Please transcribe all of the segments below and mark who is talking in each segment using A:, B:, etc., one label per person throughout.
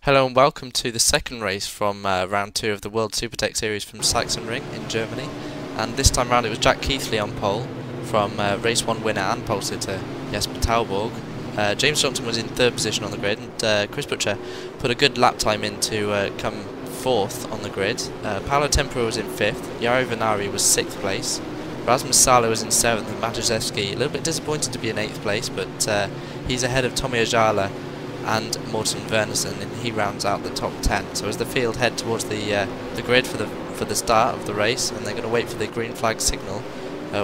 A: Hello and welcome to the second race from round 2 of the World Supertech Series from Sachsenring in Germany. And this time round it was Jack Keithley on pole from race 1 winner and pole sitter Jesper Tauborg. James Johnson was in 3rd position on the grid, and Chris Butcher put a good lap time in to come 4th on the grid. Paolo Tempera was in 5th, Jari Vinnari was 6th place, Rasmus Salo was in 7th, and Matuszewski a little bit disappointed to be in 8th place, but he's ahead of Tommy Ajala and Morten Wernersen, and he rounds out the top 10. So as the field head towards the grid for the start of the race, and they're going to wait for the green flag signal,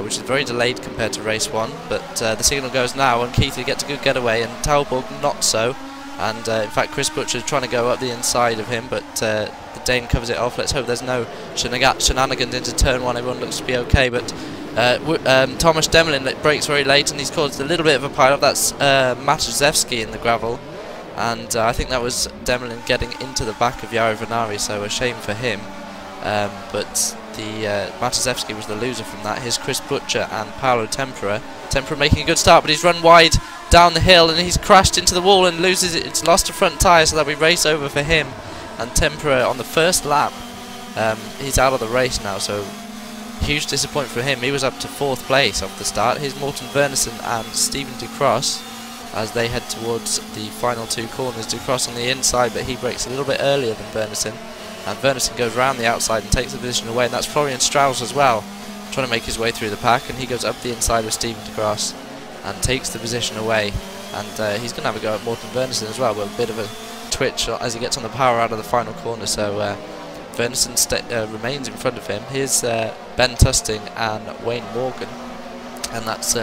A: which is very delayed compared to race 1, but the signal goes now, and Keithley gets a good getaway, and Tauborg not so, and in fact Chris Butcher's trying to go up the inside of him, but the Dane covers it off. Let's hope there's no shenanigans into turn 1. Everyone looks to be okay, but Thomas Demmelin brakes very late, and he's caused a little bit of a pile-up. That's Matuszewski in the gravel. And I think that was Demmelin getting into the back of Jari Vinnari, so a shame for him. But the Matuszewski was the loser from that. Here's Chris Butcher and Paolo Tempera. Tempera making a good start, but he's run wide down the hill and he's crashed into the wall and loses it. It's lost a front tyre, so that'll be race over for him. And Tempera on the first lap, he's out of the race now, so huge disappointment for him. He was up to 4th place off the start. Here's Morten Wernersen and Stephen Ducross as they head towards the final 2 corners. Ducross on the inside, but he brakes a little bit earlier than Wernersen, and Wernersen goes round the outside and takes the position away, and that's Florian Strauss as well, trying to make his way through the pack, and he goes up the inside with Stephen Ducross and takes the position away, and he's going to have a go at Morten Wernersen as well, with a bit of a twitch as he gets on the power out of the final corner, so Wernersen remains in front of him. Here's Ben Tusting and Wayne Morgan, and that's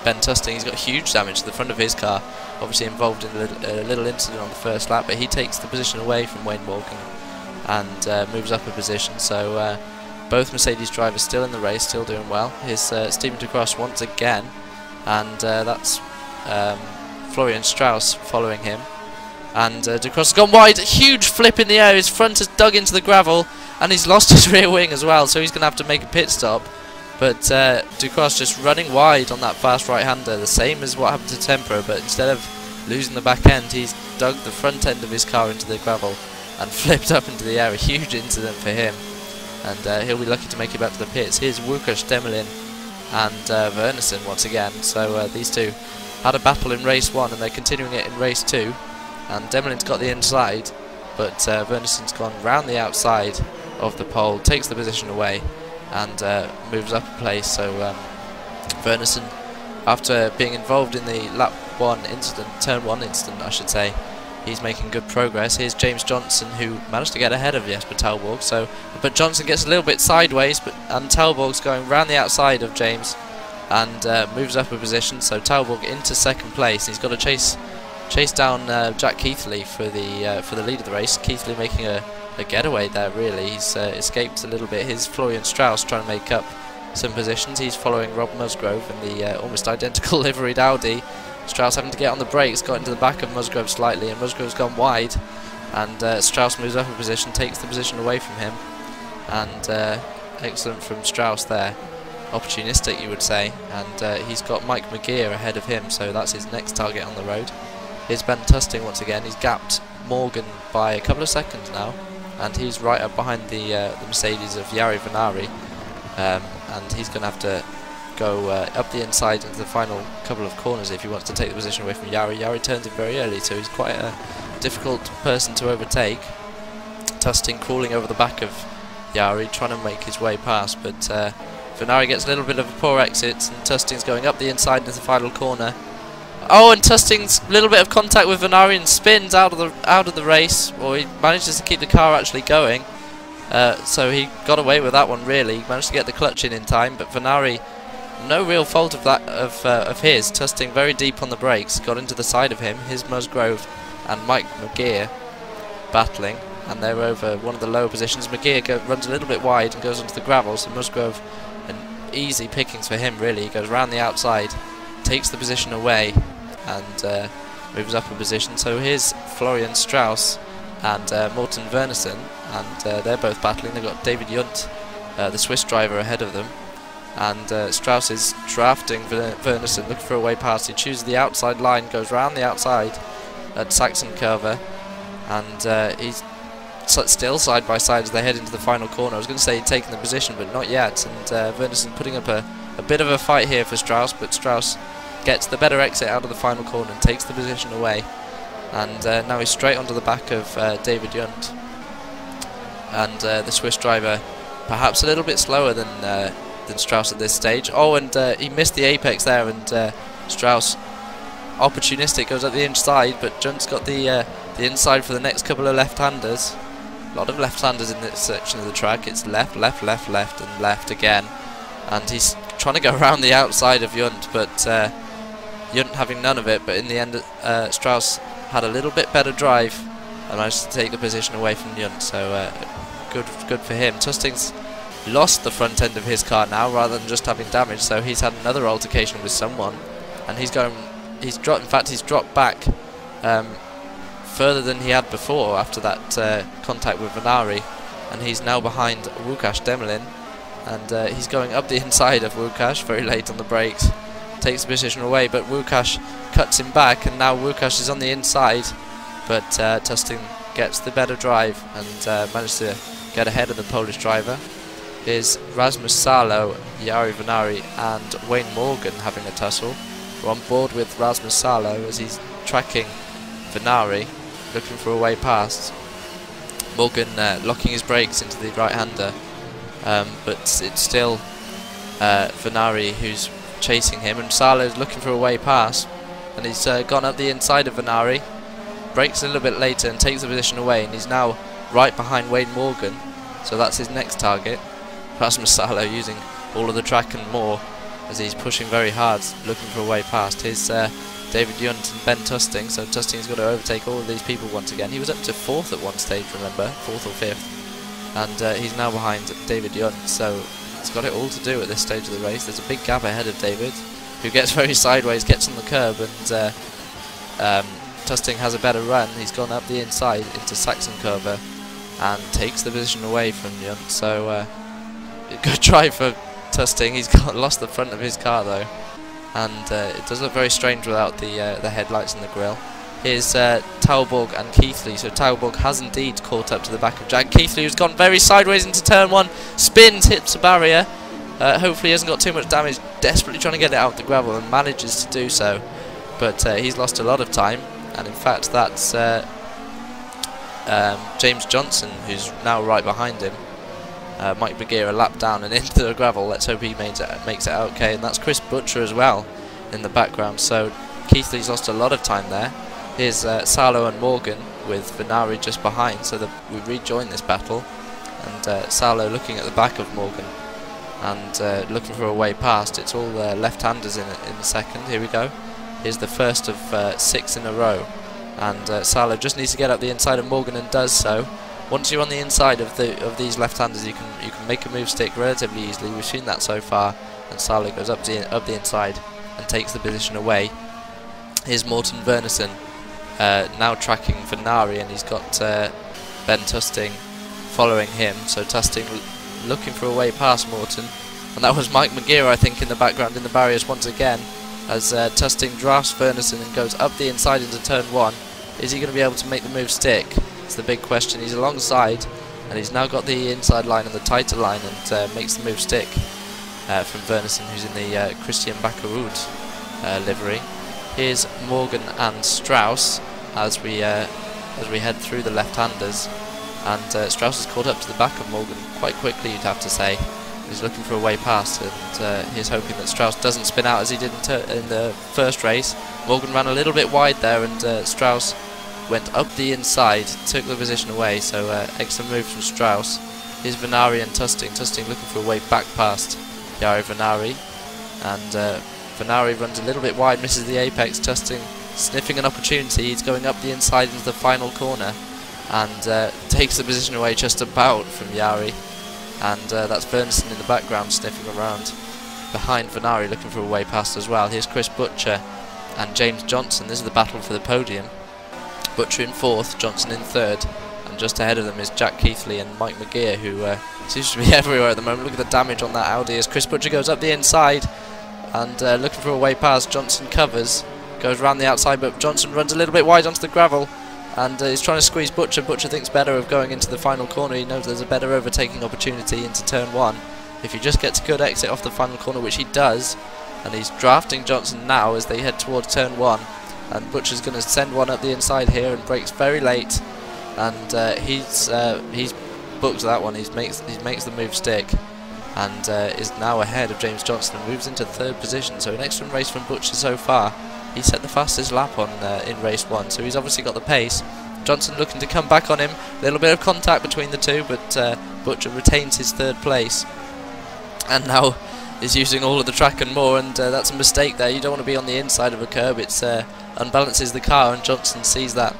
A: Ben Tusting. He's got huge damage to the front of his car, obviously involved in a little incident on the first lap, but he takes the position away from Wayne Morgan and moves up a position. So both Mercedes drivers still in the race, still doing well. Here's Stephen Ducross once again, and that's Florian Strauss following him. And Ducross has gone wide, huge flip in the air, his front has dug into the gravel, and he's lost his rear wing as well, so he's going to have to make a pit stop. But Ducross just running wide on that fast right-hander, the same as what happened to Tempera, but instead of losing the back end, he's dug the front end of his car into the gravel and flipped up into the air. A huge incident for him, and he'll be lucky to make it back to the pits. Here's Łukasz Demmelin and Wernersen once again. So these two had a battle in race 1, and they're continuing it in race 2. And Demmelin's got the inside, but Wernersen's gone round the outside of the pole, takes the position away, and moves up a place. So Wernersen, after being involved in the lap 1 incident, turn 1 incident I should say, he's making good progress. Here's James Johnson, who managed to get ahead of Jesper Tauborg, but Johnson gets a little bit sideways, and Tauborg's going round the outside of James and moves up a position. So Tauborg into 2nd place. He's got to chase down Jack Keithley for the lead of the race. Keithley making a getaway there, really. He's escaped a little bit. Here's Florian Strauss trying to make up some positions. He's following Rob Musgrove in the almost identical liveried Audi. Strauss having to get on the brakes, got into the back of Musgrove slightly, and Musgrove's gone wide, and Strauss moves up a position, takes the position away from him, and excellent from Strauss there. Opportunistic, you would say, and he's got Mike McGear ahead of him, so that's his next target on the road. Here's Ben Tusting once again. He's gapped Morgan by a couple of seconds now, and he's right up behind the Mercedes of Jari Vinnari, and he's going to have to go up the inside into the final couple of corners if he wants to take the position away from Jari. Jari turns in very early, so he's quite a difficult person to overtake. Tusting crawling over the back of Jari, trying to make his way past, but Vinnari gets a little bit of a poor exit, and Tusting's going up the inside into the final corner. Oh, and Tusting's a little bit of contact with Vinnari and spins out of the race, or he manages to keep the car actually going. So he got away with that one, really. He managed to get the clutch in time, but Vinnari, no real fault of that of his. Tusting very deep on the brakes, got into the side of him. Here's Musgrove and Mike McGear battling, and they're over one of the lower positions. McGear runs a little bit wide and goes onto the gravel, so Musgrove, an easy pickings for him, really. He goes round the outside, takes the position away, and moves up a position. So here's Florian Strauss and Morten Wernersen, and they're both battling. They've got David Junt, the Swiss driver, ahead of them, and Strauss is drafting Wernersen, looking for a way past. He chooses the outside line, goes round the outside at Sachsenring, and he's still side by side as they head into the final corner. I was going to say he'd taken the position, but not yet, and Wernersen putting up a bit of a fight here for Strauss, but Strauss gets the better exit out of the final corner and takes the position away, and now he's straight onto the back of David Junt, and the Swiss driver perhaps a little bit slower than Strauss at this stage. Oh, and he missed the apex there, and Strauss, opportunistic, goes up the inside, but Junt's got the inside for the next couple of left-handers. A lot of left-handers in this section of the track. It's left, left, left, left, and left again, and he's trying to go around the outside of Junt, but Junt having none of it. But in the end, Strauss had a little bit better drive and managed to take the position away from Junt, so good for him. Tusting's lost the front end of his car now rather than just having damage, so he's had another altercation with someone, and he's dropped back further than he had before after that contact with Vinnari, and he's now behind Łukasz Demlin, and he's going up the inside of Łukasz very late on the brakes, takes the position away, but Łukasz cuts him back, and now Łukasz is on the inside, but Tusting gets the better drive and managed to get ahead of the Polish driver. Is Rasmus Salo, Jari Vinnari and Wayne Morgan having a tussle. We're on board with Rasmus Salo as he's tracking Vinnari, looking for a way past. Morgan locking his brakes into the right-hander, but it's still Vinnari who's chasing him, and Salo's looking for a way past, and he's gone up the inside of Vinnari, brakes a little bit later and takes the position away, and he's now right behind Wayne Morgan, so that's his next target. Rasmus Salo using all of the track and more as he's pushing very hard, looking for a way past. Here's David Junt and Ben Tusting, so Tusting's got to overtake all of these people once again. He was up to 4th at one stage, remember, 4th or 5th, and he's now behind David Junt, so he's got it all to do at this stage of the race. There's a big gap ahead of David, who gets very sideways, gets on the curb, and Tusting has a better run. He's gone up the inside into Sachsenring and takes the position away from Junt, so good drive for Tusting. He's lost the front of his car though, and it does look very strange without the headlights and the grille. Here's Tauborg and Keithley. So Tauborg has indeed caught up to the back of Jack Keithley, who's gone very sideways into turn 1, spins, hits a barrier. Hopefully he hasn't got too much damage, desperately trying to get it out of the gravel, and manages to do so, but he's lost a lot of time, and in fact that's James Johnson, who's now right behind him. Mike Bagheera a lap down and into the gravel. Let's hope he makes it okay. And that's Chris Butcher as well in the background. So Keithley's lost a lot of time there. Here's Salo and Morgan with Vinnari just behind, so that we rejoin this battle. And Salo looking at the back of Morgan and looking for a way past. It's all left-handers in the second. Here we go. Here's the first of 6 in a row. And Salo just needs to get up the inside of Morgan and does so. Once you're on the inside of these left-handers, you can make a move stick relatively easily. We've seen that so far, and Salo goes up the inside and takes the position away. Here's Morten Wernersen now tracking Vinnari, and he's got Ben Tusting following him. So Tusting looking for a way past Morten, and that was Mike Bagheera, I think, in the background in the barriers once again, as Tusting drafts Wernersen and goes up the inside into turn 1. Is he going to be able to make the move stick? It's the big question. He's alongside, and he's now got the inside line and the tighter line, and makes the move stick from Wernersen, who's in the Christian Backerud livery. Here's Morgan and Strauss as we head through the left-handers, and Strauss has caught up to the back of Morgan quite quickly, you'd have to say. He's looking for a way past, and he's hoping that Strauss doesn't spin out as he did in the first race. Morgan ran a little bit wide there, and Strauss went up the inside, took the position away, so excellent move from Strauss. Here's Vinnari and Tusting. Tusting looking for a way back past Jari Vinnari, and Vinnari runs a little bit wide, misses the apex. Tusting sniffing an opportunity, he's going up the inside into the final corner, and takes the position away just about from Jari, and that's Wernersen in the background sniffing around behind Vinnari, looking for a way past as well. Here's Chris Butcher and James Johnson. This is the battle for the podium. Butcher in 4th, Johnson in 3rd, and just ahead of them is Jack Keithley and Mike Bagheera, who seems to be everywhere at the moment. Look at the damage on that Audi as Chris Butcher goes up the inside and looking for a way past. Johnson covers, goes round the outside, but Johnson runs a little bit wide onto the gravel, and he's trying to squeeze Butcher. Butcher thinks better of going into the final corner. He knows there's a better overtaking opportunity into turn 1 if he just gets a good exit off the final corner, which he does, and he's drafting Johnson now as they head towards turn 1, and Butcher's going to send one up the inside here and brakes very late, and he's booked that one. He makes the move stick, and is now ahead of James Johnson and moves into 3rd position. So an excellent race from Butcher so far. He set the fastest lap on in race 1, so he's obviously got the pace. Johnson looking to come back on him. A little bit of contact between the two, but Butcher retains his 3rd place, and now is using all of the track and more, and that's a mistake there. You don't want to be on the inside of a curb. It unbalances the car, and Johnson sees that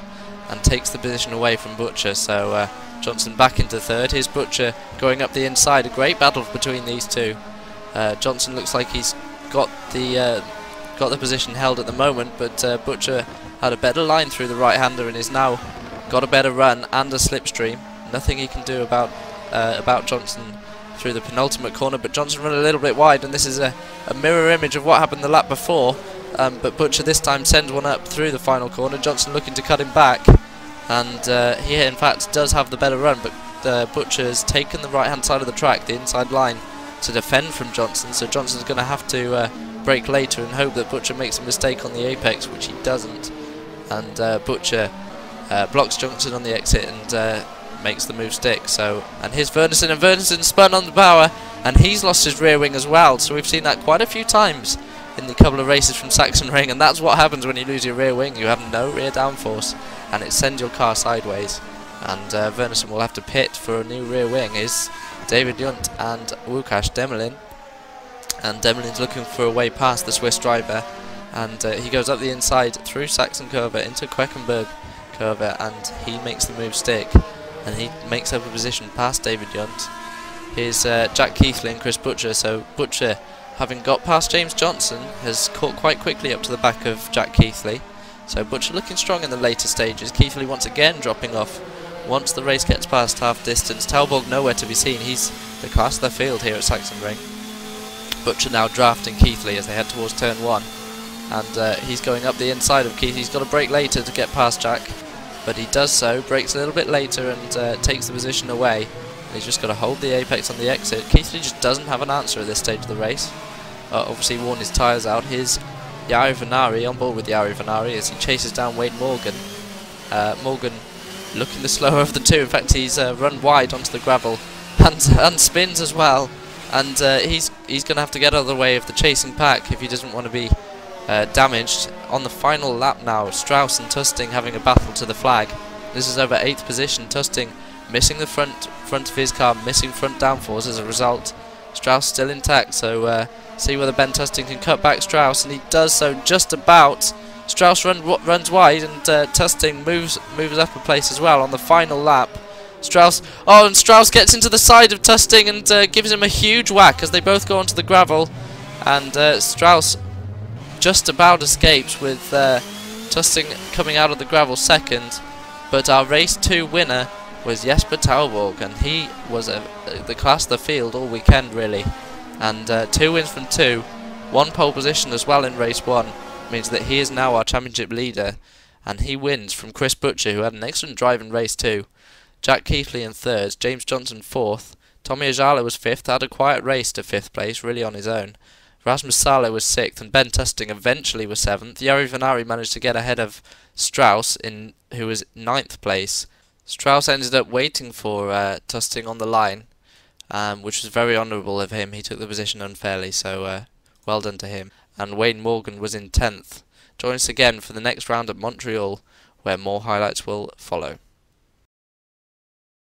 A: and takes the position away from Butcher. So Johnson back into 3rd. Here's Butcher going up the inside. A great battle between these two. Johnson looks like he's got the position held at the moment, but Butcher had a better line through the right-hander and is now got a better run and a slipstream. Nothing he can do about Johnson through the penultimate corner, but Johnson run a little bit wide, and this is a mirror image of what happened the lap before, but Butcher this time sends one up through the final corner. Johnson looking to cut him back, and he in fact does have the better run, but Butcher's taken the right-hand side of the track, the inside line, to defend from Johnson, so Johnson's going to have to brake later and hope that Butcher makes a mistake on the apex, which he doesn't, and Butcher blocks Johnson on the exit and makes the move stick. So, and here's Verneson, and Verneson spun on the power, and he's lost his rear wing as well. So we've seen that quite a few times in the couple of races from Sachsenring, and that's what happens when you lose your rear wing. You have no rear downforce, and it sends your car sideways, and Verneson will have to pit for a new rear wing. Is David Junt and Łukasz Demelin, and Demelin's looking for a way past the Swiss driver, and he goes up the inside through Sachsen Curve into Queckenberg Curve, and he makes the move stick, and he makes up a position past David Junt. Here's Jack Keithley and Chris Butcher. So Butcher, having got past James Johnson, has caught quite quickly up to the back of Jack Keithley. So Butcher looking strong in the later stages. Keithley once again dropping off once the race gets past half distance. Talborg nowhere to be seen. He's the class of the field here at Sachsenring. Butcher now drafting Keithley as they head towards turn 1, and he's going up the inside of Keithley. He's got to brake later to get past Jack, but he does so, brakes a little bit later and takes the position away. And he's just got to hold the apex on the exit. Keithley just doesn't have an answer at this stage of the race. Obviously worn his tyres out. Here's Jari Vinnari, on board with Jari Vinnari as he chases down Wayne Morgan. Morgan looking the slower of the two. In fact, he's run wide onto the gravel and spins as well. And he's going to have to get out of the way of the chasing pack if he doesn't want to be damaged. On the final lap now, Strauss and Tusting having a battle to the flag. This is over 8th position. Tusting missing the front of his car, missing front downforce as a result. Strauss still intact, so see whether Ben Tusting can cut back Strauss, and he does so just about. Strauss runs wide, and Tusting moves up a place as well on the final lap. Strauss gets into the side of Tusting and gives him a huge whack as they both go onto the gravel, and Strauss just about escapes with Tusting coming out of the gravel second. But our race 2 winner was Jesper Talborg, and he was the class of the field all weekend really, and 2 wins from 2, 1 pole position as well in race 1, means that he is now our championship leader, and he wins from Chris Butcher, who had an excellent drive in race 2. Jack Keithley in 3rd, James Johnson 4th, Tommy Ajala was 5th, had a quiet race to 5th place, really on his own. Rasmus Salo was 6th, and Ben Tusting eventually was 7th. Jari Vinnari managed to get ahead of Strauss, who was 9th place. Strauss ended up waiting for Tusting on the line, which was very honourable of him. He took the position unfairly, so well done to him. And Wayne Morgan was in 10th. Join us again for the next round at Montreal, where more highlights will follow.